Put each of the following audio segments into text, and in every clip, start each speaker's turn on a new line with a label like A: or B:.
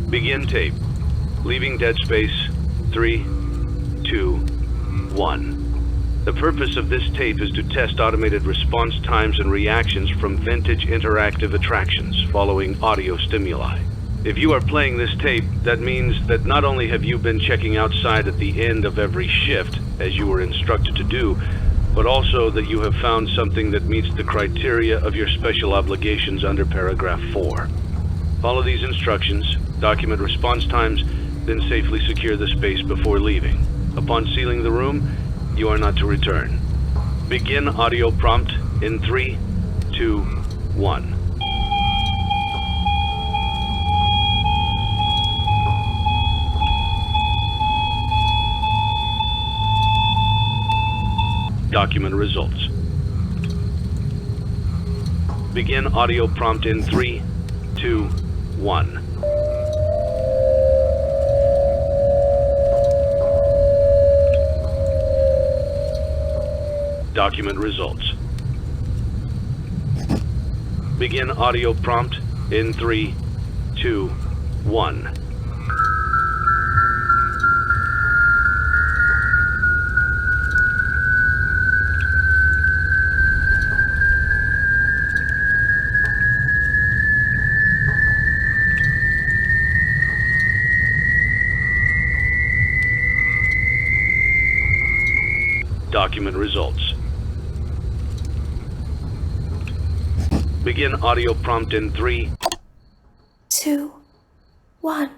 A: Begin tape. Leaving dead space. 3, 2, 1. The purpose of this tape is to test automated response times and reactions from vintage interactive attractions following audio stimuli. If you are playing this tape, that means that not only have you been checking outside at the end of every shift, as you were instructed to do, but also that you have found something that meets the criteria of your special obligations under paragraph 4. Follow these instructions, document response times, then safely secure the space before leaving. Upon sealing the room, you are not to return. Begin audio prompt in 3, 2, 1. Document results. Begin audio prompt in 3, 2, 1. Document results. Begin audio prompt in 3, 2, 1. Document results. Begin audio prompt in 3,
B: 2, 1.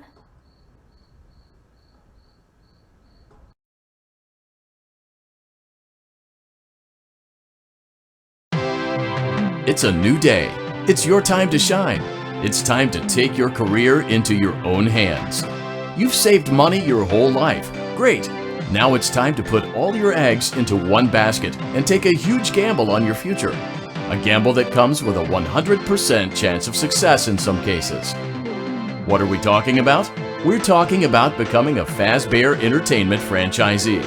C: It's a new day. It's your time to shine. It's time to take your career into your own hands. You've saved money your whole life. Great. Now it's time to put all your eggs into one basket and take a huge gamble on your future. A gamble that comes with a 100% chance of success in some cases. What are we talking about? We're talking about becoming a Fazbear Entertainment franchisee.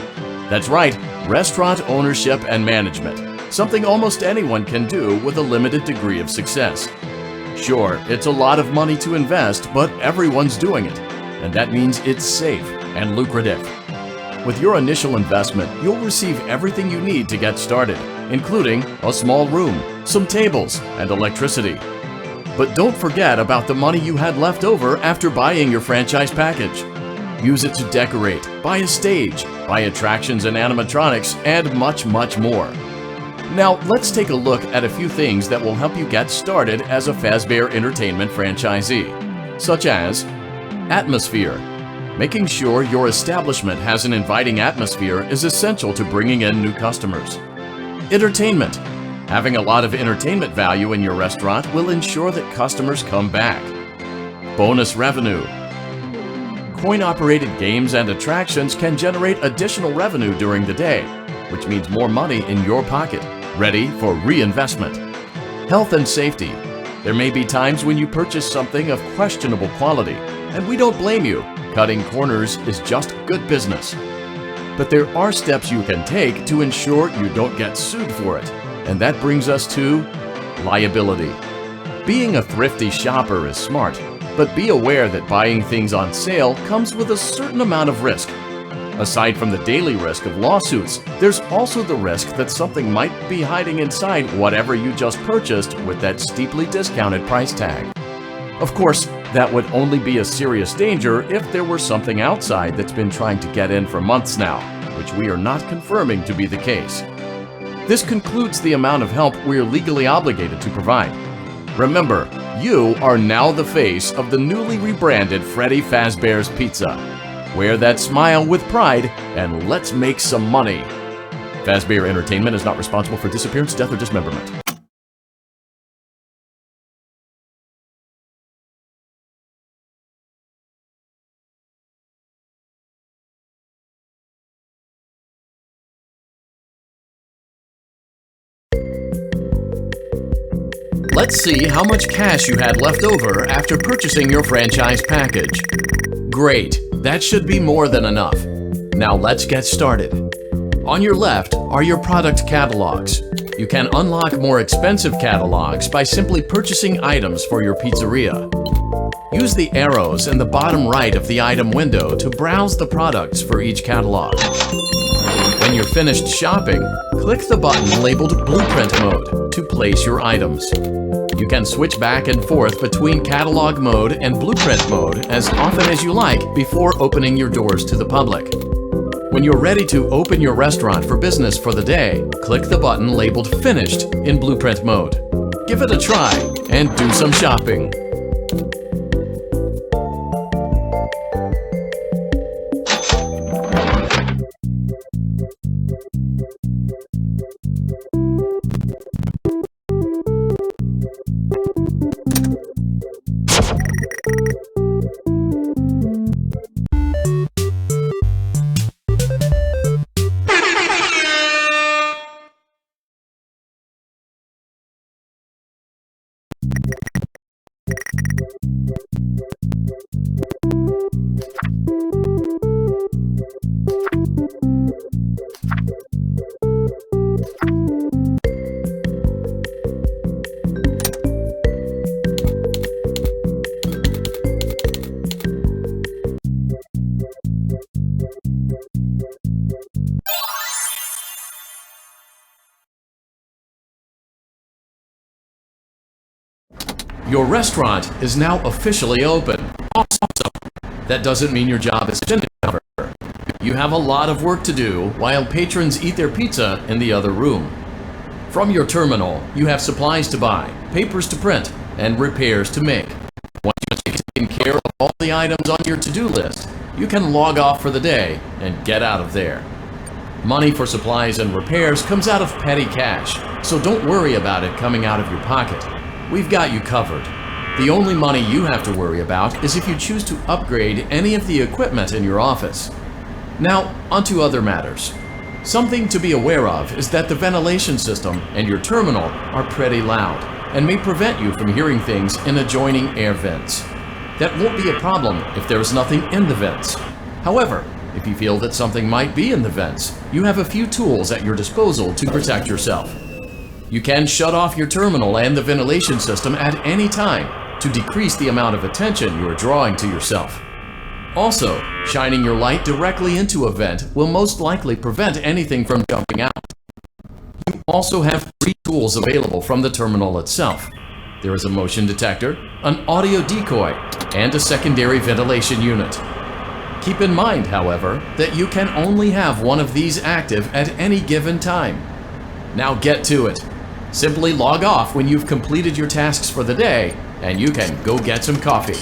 C: That's right, restaurant ownership and management. Something almost anyone can do with a limited degree of success. Sure, it's a lot of money to invest, but everyone's doing it. And that means it's safe and lucrative. With your initial investment, you'll receive everything you need to get started, including a small room, some tables, and electricity. But don't forget about the money you had left over after buying your franchise package. Use it to decorate, buy a stage, buy attractions and animatronics, and much, much more. Now, let's take a look at a few things that will help you get started as a Fazbear Entertainment franchisee, such as atmosphere. Making sure your establishment has an inviting atmosphere is essential to bringing in new customers. Entertainment. Having a lot of entertainment value in your restaurant will ensure that customers come back. Bonus revenue. Coin-operated games and attractions can generate additional revenue during the day, which means more money in your pocket, ready for reinvestment. Health and safety. There may be times when you purchase something of questionable quality, and we don't blame you. Cutting corners is just good business. But there are steps you can take to ensure you don't get sued for it. And that brings us to liability. Being a thrifty shopper is smart, but be aware that buying things on sale comes with a certain amount of risk. Aside from the daily risk of lawsuits, there's also the risk that something might be hiding inside whatever you just purchased with that steeply discounted price tag. Of course, that would only be a serious danger if there were something outside that's been trying to get in for months now, which we are not confirming to be the case. This concludes the amount of help we are legally obligated to provide. Remember, you are now the face of the newly rebranded Freddy Fazbear's Pizza. Wear that smile with pride, and let's make some money. Fazbear Entertainment is not responsible for disappearance, death, or dismemberment. Let's see how much cash you had left over after purchasing your franchise package. Great, that should be more than enough. Now let's get started. On your left are your product catalogs. You can unlock more expensive catalogs by simply purchasing items for your pizzeria. Use the arrows in the bottom right of the item window to browse the products for each catalog. When you're finished shopping, click the button labeled Blueprint Mode to place your items. You can switch back and forth between Catalog Mode and Blueprint Mode as often as you like before opening your doors to the public. When you're ready to open your restaurant for business for the day, click the button labeled Finished in Blueprint Mode. Give it a try and do some shopping. Your restaurant is now officially open. Awesome! That doesn't mean your job is finished, however. You have a lot of work to do while patrons eat their pizza in the other room. From your terminal, you have supplies to buy, papers to print, and repairs to make. Once you've taken care of all the items on your to-do list, you can log off for the day and get out of there. Money for supplies and repairs comes out of petty cash, so don't worry about it coming out of your pocket. We've got you covered. The only money you have to worry about is if you choose to upgrade any of the equipment in your office. Now, onto other matters. Something to be aware of is that the ventilation system and your terminal are pretty loud and may prevent you from hearing things in adjoining air vents. That won't be a problem if there is nothing in the vents. However, if you feel that something might be in the vents, you have a few tools at your disposal to protect yourself. You can shut off your terminal and the ventilation system at any time to decrease the amount of attention you are drawing to yourself. Also, shining your light directly into a vent will most likely prevent anything from jumping out. You also have 3 tools available from the terminal itself. There is a motion detector, an audio decoy, and a secondary ventilation unit. Keep in mind, however, that you can only have one of these active at any given time. Now get to it. Simply log off when you've completed your tasks for the day, and you can go get some coffee.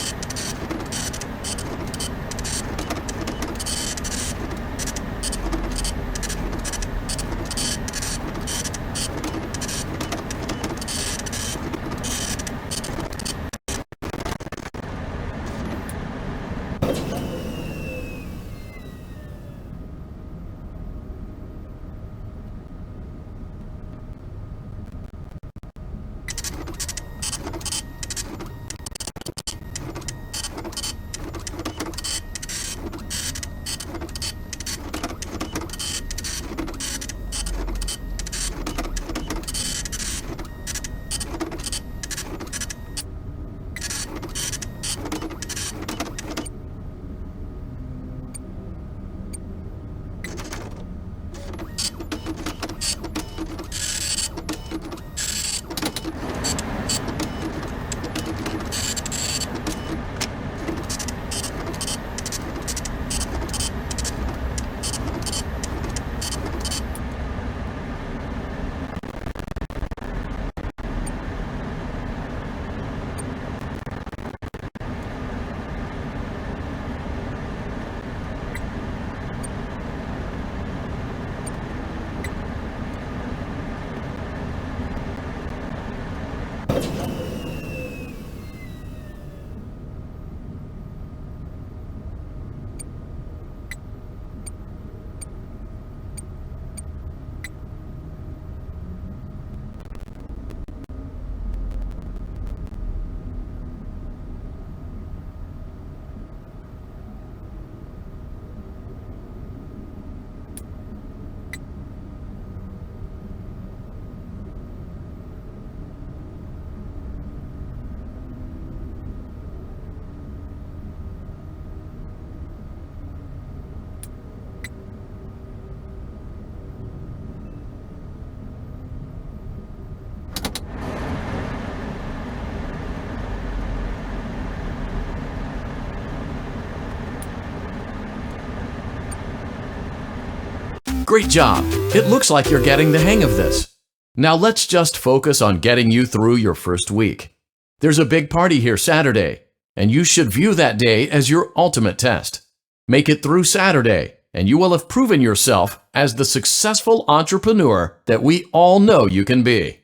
C: Great job! It looks like you're getting the hang of this. Now let's just focus on getting you through your first week. There's a big party here Saturday, and you should view that day as your ultimate test. Make it through Saturday, and you will have proven yourself as the successful entrepreneur that we all know you can be.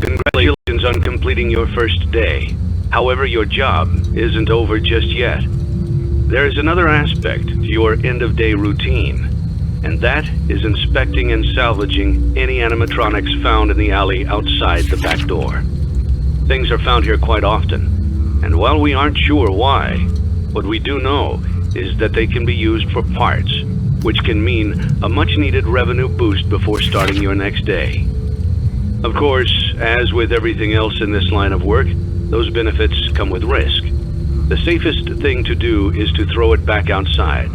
A: Congratulations on completing your first day. However, your job isn't over just yet. There is another aspect to your end-of-day routine, and that is inspecting and salvaging any animatronics found in the alley outside the back door. Things are found here quite often, and while we aren't sure why, what we do know is that they can be used for parts, which can mean a much-needed revenue boost before starting your next day. Of course, as with everything else in this line of work, those benefits come with risk. The safest thing to do is to throw it back outside,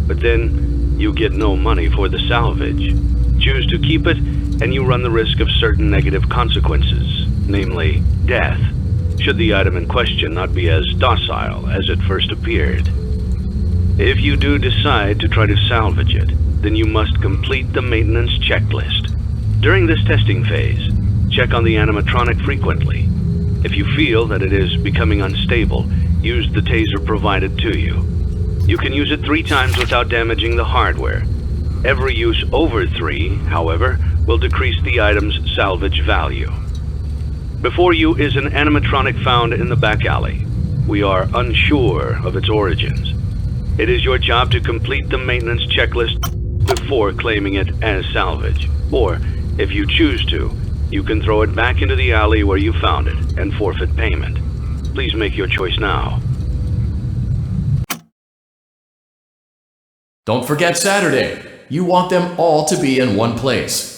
A: but then you get no money for the salvage. Choose to keep it, and you run the risk of certain negative consequences, namely death, should the item in question not be as docile as it first appeared. If you do decide to try to salvage it, then you must complete the maintenance checklist. During this testing phase, check on the animatronic frequently. If you feel that it is becoming unstable, use the taser provided to you. You can use it 3 times without damaging the hardware. Every use over 3, however, will decrease the item's salvage value. Before you is an animatronic found in the back alley. We are unsure of its origins. It is your job to complete the maintenance checklist before claiming it as salvage. Or, if you choose to, you can throw it back into the alley where you found it and forfeit payment. Please make your choice now.
C: Don't forget Saturday. You want them all to be in one place.